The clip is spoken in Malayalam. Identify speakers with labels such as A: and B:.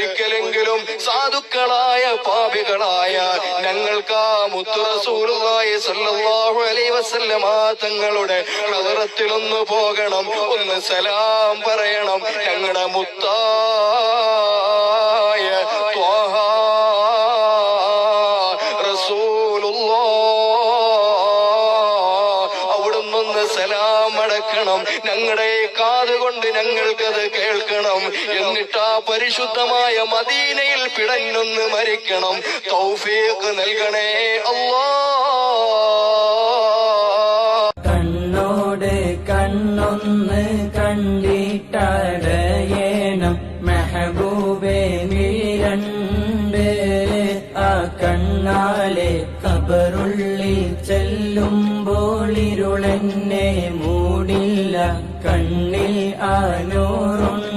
A: ഒരിക്കലെങ്കിലും സാധുക്കളായ പാപികളായ ഞങ്ങൾക്ക് ആ മുത്തു റസൂലുള്ളാഹി സ്വല്ലല്ലാഹു അലൈഹി വസല്ലമ തങ്ങളുടെ ഹദറത്തിലൊന്ന് പോകണം, ഒന്ന് സലാം പറയണം. ഞങ്ങളുടെ മുത്തായ ത്വാഹ അവിടുന്നൊന്ന് സലാം അടക്കണം. ഞങ്ങളുടെ കാതുകൊണ്ട് ഞങ്ങൾക്കത് കേൾക്കണം. എന്നിട്ട് ആ പരിശുദ്ധമായ മദീനയിൽ പിടഞ്ഞൊന്ന് മരിക്കണം. തൗഫീഖ് നൽകണേ അല്ലാഹ്.
B: കണ്ണോട് കണ്ണൊന്ന് കണ്ടിട്ടടയേണം മെഹബൂബേ മിഴണ്ട്. ആ കണ്ണാലെ കബറുള്ളിൽ ചെല്ലുമ്പോൾ ഇരുളെന്നെ മൂടില്ല. കണ്ണിൽ ആ നൂറുണ്ട്.